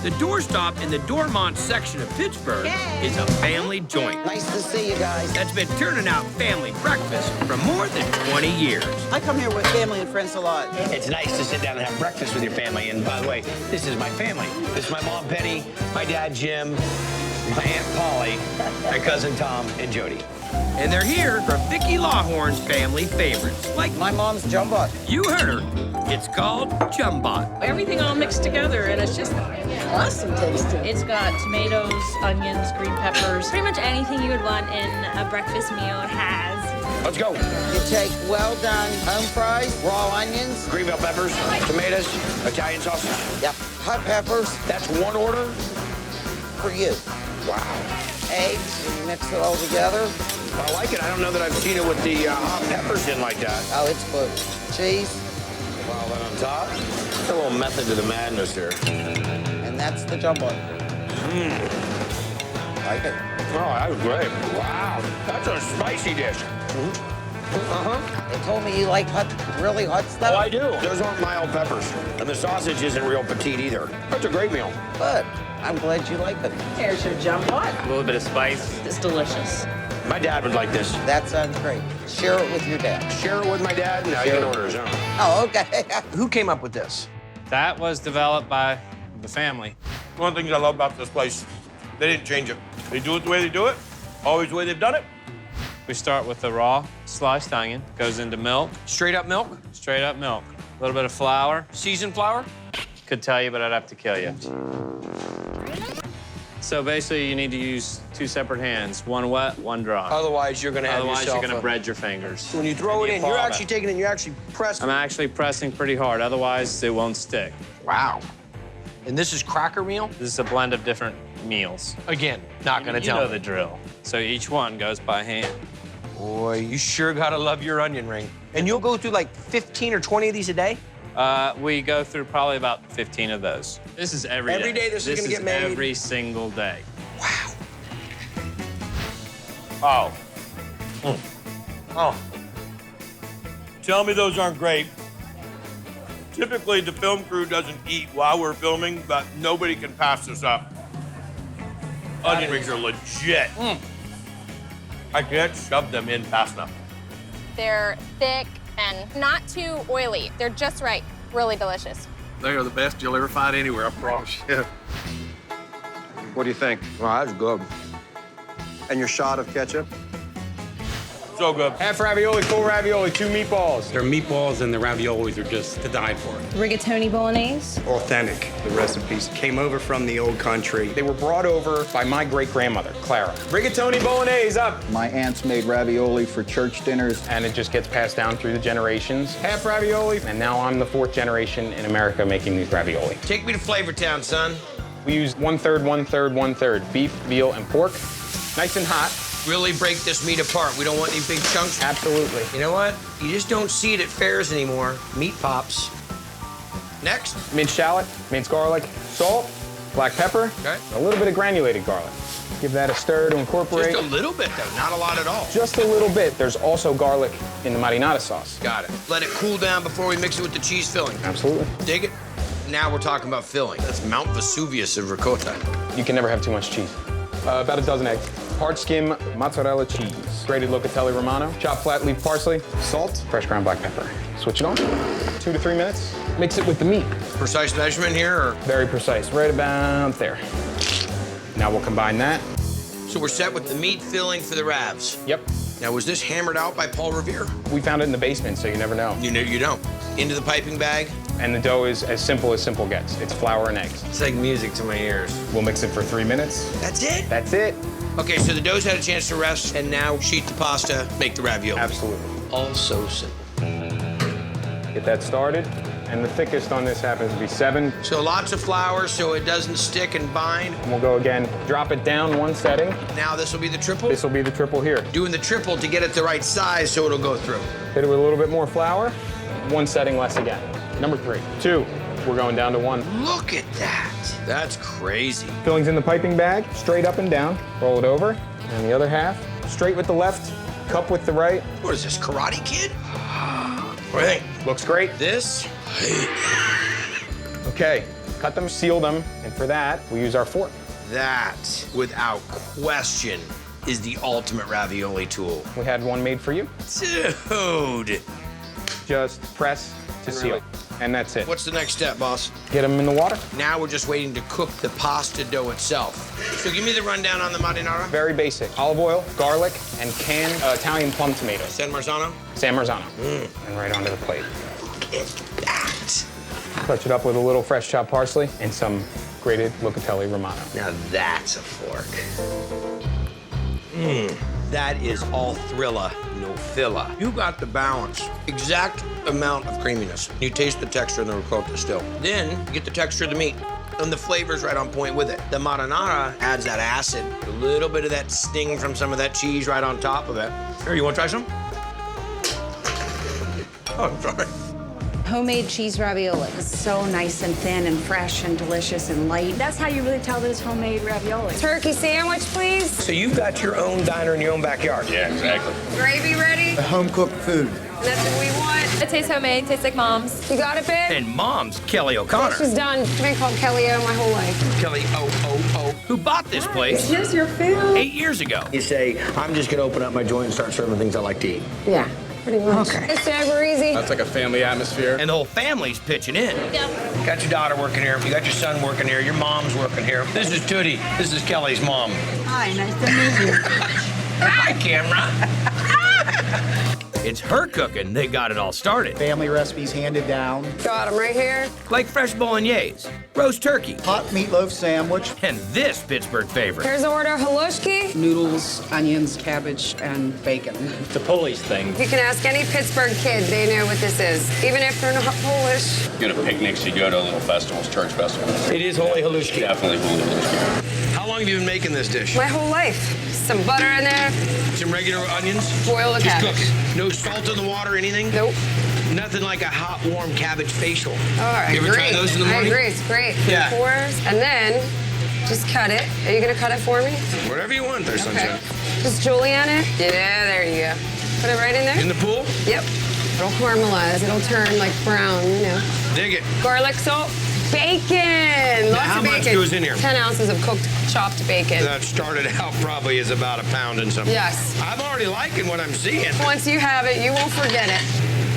The doorstop in the Dormont section of Pittsburgh is a family joint. Nice to see you guys. That's been turning out family breakfast for more than 20 years. I come here with family and friends a lot. It's nice to sit down and have breakfast with your family. And by the way, this is my family. This is my mom, Penny, my dad, Jim, my Aunt Polly, my cousin Tom, and Jody. And they're here for Vicky Lawhorn's family favorites. Like My mom's Jumbot. you heard her. It's called Jumbot. Everything all mixed together, and it's just awesome tasting. It's got tomatoes, onions, green peppers. Pretty much anything you would want in a breakfast meal it has. Let's go. You take well-done home fries, raw onions. Green bell peppers, tomatoes, Italian sausage. Yep. Hot peppers That's one order. for you. Wow. Eggs, and you mix it all together. I like it. I don't know that I've seen it with the hot peppers in like that. Oh, it's good. Cheese, Wow, then on top, a little method to the madness here. and that's the Jumbot. Like it? Oh, that was great. Wow, that's a spicy dish. They told me you like really hot stuff. Oh, I do. Those aren't mild peppers. And the sausage isn't real petite either. That's a great meal. Good. I'm glad you like it. Here's your Jumbot. A little bit of spice. It's delicious. My dad would like this. That sounds great. Share it with your dad. Share it with my dad. Now you Sure. can order his own. Oh, okay. Who came up with this? That was developed by the family. One of the things I love about this place, they didn't change it. They do it the way they do it, always the way they've done it. We start with the raw sliced onion, goes into milk, Straight up milk? straight up milk. A little bit of flour. Seasoned flour? Could tell you, but I'd have to kill you. So basically, you need to use two separate hands, one wet, one dry. Otherwise, you're gonna have Otherwise, yourself you're gonna a- bread your fingers. When you throw And it you in, you're fall actually back. taking it and you're actually pressing. I'm actually pressing pretty hard, otherwise it won't stick. Wow. And this is cracker meal? This is a blend of different meals. Again, not gonna You tell know me. the drill. So each one goes by hand. Boy, you sure gotta love your onion ring. And you'll go through like 15 or 20 of these a day? We go through probably about 15 of those. This is every day. Every day this is gonna get made? Every single day. Wow. Oh. Oh. Tell me those aren't great. Typically, the film crew doesn't eat while we're filming, but nobody can pass this up. Onion rings are legit. I can't shove them in fast enough. They're thick and not too oily. They're just right. Really delicious. They are the best you'll ever find anywhere, I promise you. What do you think? Wow, that's good. And your shot of ketchup? So good. Half ravioli, full ravioli, 2 meatballs. Their meatballs and the raviolis are just to die for. Rigatoni bolognese. Authentic. The recipes came over from the old country. They were brought over by my great-grandmother, Clara. Rigatoni bolognese up. My aunt's made ravioli for church dinners. And it just gets passed down through the generations. Half ravioli, and now I'm the 4th generation in America making these ravioli. Take me to Flavor Town, son. We use 1/3, 1/3, 1/3 beef, veal, and pork. Nice and hot. Really break this meat apart. We don't want any big chunks. Absolutely. You know what? You just don't see it at fairs anymore. Meat pops. Next. Minced shallot, minced garlic, salt, black pepper, Okay. a little bit of granulated garlic. Give that a stir to incorporate. Just a little bit, though. Not a lot at all. Just a little bit. There's also garlic in the marinara sauce. Got it. Let it cool down before we mix it with the cheese filling. Absolutely. Dig it? Now we're talking about filling. That's Mount Vesuvius of ricotta. You can never have too much cheese. About a dozen eggs. Hard skim mozzarella cheese. Grated locatelli romano. Chopped flat leaf parsley. Salt. Fresh ground black pepper. Switch it on. 2 to 3 minutes. Mix it with the meat. Precise measurement here, or? Very precise. Right about there. Now we'll combine that. So we're set with the meat filling for the ravs. Yep. Now, was this hammered out by Paul Revere? We found it in the basement, so you never know. You don't. Into the piping bag. And the dough is as simple gets. It's flour and eggs. It's like music to my ears. We'll mix it for 3 minutes. That's it? That's it. Okay, so the dough's had a chance to rest, and now sheet the pasta, make the ravioli. Absolutely. All so simple. Get that started. And the thickest on this happens to be 7. So lots of flour so it doesn't stick and bind. And we'll go again. Drop it down 1 setting. Now this will be the triple? This will be the triple here. Doing the triple to get it the right size so it'll go through. Hit it with a little bit more flour. 1 setting less again. Number 3. 2. We're going down to 1. Look at that. That's crazy. Fillings in the piping bag, straight up and down. Roll it over. And the other half, straight with the left, cup with the right. What is this, Karate Kid? What do you think? Looks great. This? Okay, cut them, seal them, and for that, we use our fork. That, without question, is the ultimate ravioli tool. We had one made for you. Dude. Just press to seal. And that's it. What's the next step, boss? Get them in the water. Now we're just waiting to cook the pasta dough itself. So give me the rundown on the marinara. Very basic. Olive oil, garlic, and canned Italian plum tomatoes. San Marzano? San Marzano. And right onto the plate. Look at that. Touch it up with a little fresh chopped parsley and some grated locatelli romano. Now that's a fork. That is all thrilla, no filla. You got the balance. Exact amount of creaminess. You taste the texture in the ricotta still. Then you get the texture of the meat. And the flavor's right on point with it. The marinara adds that acid, a little bit of that sting from some of that cheese right on top of it. Here, you want to try some? Oh, I'm sorry. Homemade cheese ravioli. It's so nice and thin and fresh and delicious and light. That's how you really tell that it's homemade ravioli. Turkey sandwich, please. So you've got your own diner in your own backyard? Yeah, exactly. Gravy ready. Home-cooked food. That's what we want. It tastes homemade, tastes like mom's. You got it, babe? And Mom's Kelly O'Connor. She's done. I've been called Kelly O my whole life. Kelly O. Who bought this place Here's your food. 8 years ago. You say, I'm just gonna open up my joint and start serving things I like to eat. Yeah, pretty much. Okay. It's super easy. That's like a family atmosphere. And the whole family's pitching in. You got your daughter working here, you got your son working here, your mom's working here. This is Tootie. This is Kelly's mom. Hi, nice to meet you. Hi, camera. It's her cooking that got it all started. Family recipes handed down. Got them right here. Like fresh bolognese, roast turkey, Hot meatloaf sandwich. and this Pittsburgh favorite. Here's the order, Haluski. Noodles, onions, cabbage, and bacon. The Polish thing. You can ask any Pittsburgh kid, they know what this is, even if they're not Polish. You go to picnics, you go to little festivals, church festivals. It is holy haluski. Definitely holy haluski. How long have you been making this dish? My whole life. Some butter in there, Some regular onions? boil the Just cabbage. cook it. No salt in the water, anything? Nope. Nothing like a hot, warm cabbage facial. Oh, I You ever agree. try those in the morning? I agree, it's great. Yeah. Fours, and then just cut it. Are you gonna cut it for me? Whatever you want there, Okay. sunshine. Just julienne it. Yeah, there you go. Put it right in there. In the pool? Yep. It'll caramelize. It'll turn like brown, you know. Dig it. Garlic, salt, bacon. Lots how of much bacon. goes in here? 10 ounces of cooked, chopped bacon. That started out probably as about a pound and something. Yes. I'm already liking what I'm seeing. Once you have it, you won't forget it.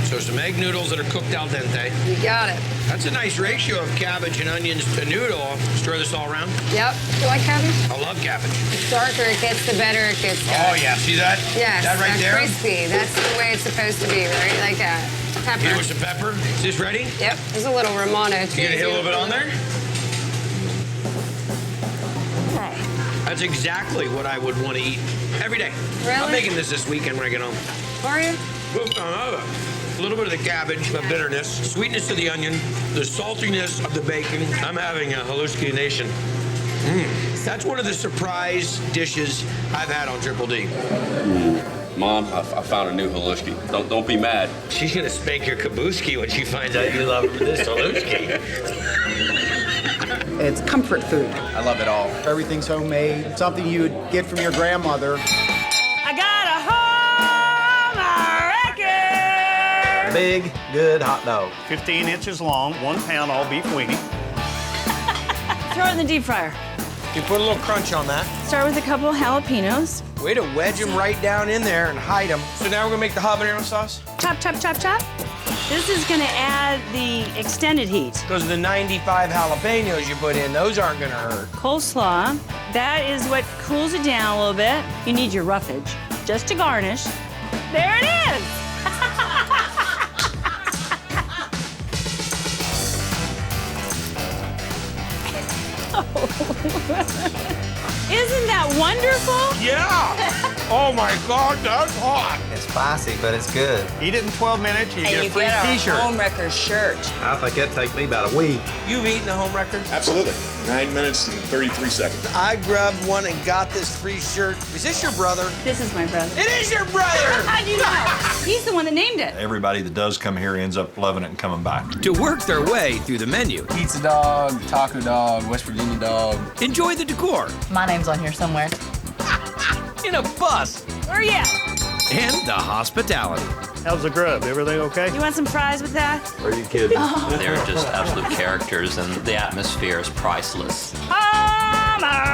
So some egg noodles that are cooked al dente. You got it. That's a nice ratio of cabbage and onions to noodle. Stir this all around. Yep. You like cabbage? I love cabbage. The darker it gets, the better it gets. Oh, yeah. See that? Yes. That right there? Crispy. That's the way it's supposed to be, right? Like that. Pepper. Here with some pepper. Is this ready? Yep. There's a little Romano, too. You gonna hit a little bit on there? That's exactly what I would want to eat every day. Really? I'm making this weekend when I get home. Are you? A little bit of the cabbage, the bitterness, sweetness of the onion, the saltiness of the bacon. I'm having a Haluski Nation. That's one of the surprise dishes I've had on Triple D. Mom, I found a new haluski. Don't be mad. She's gonna spank your kabuski when she finds out you love this Haluski. It's comfort food. I love it all. Everything's homemade. Something you would get from your grandmother. I got a Homewrecker. Big, good hot dog. 15 inches long, 1 pound all beef weenie. Throw it in the deep fryer. You put a little crunch on that. Start with a couple jalapenos. Way to wedge them right down in there and hide them. So now we're gonna make the habanero sauce? Chop, chop, chop, chop. This is gonna add the extended heat. Because the 95 jalapenos you put in, those aren't gonna hurt. Coleslaw, that is what cools it down a little bit. You need your roughage, just to garnish. There it is! Isn't that wonderful? Yeah! Oh my God, that's hot! It's spicy, but it's good. Eat it in 12 minutes, you And get you a free get our t-shirt. Homewrecker shirt. I think it'd take me about a week. You've eaten the Homewrecker? Absolutely. 9 minutes and 33 seconds. I grabbed one and got this free shirt. Is this your brother? This is my brother. It is your brother! How'd you know? He's the one that named it. Everybody that does come here ends up loving it and coming back. To work their way through the menu, Pizza dog, taco dog, West Virginia dog. enjoy the decor My name's on here somewhere. in a bus. Where are you at? and the hospitality. How's the grub? Everything okay? You want some fries with that? Are you kidding? They're just absolute characters, and the atmosphere is priceless. Homer!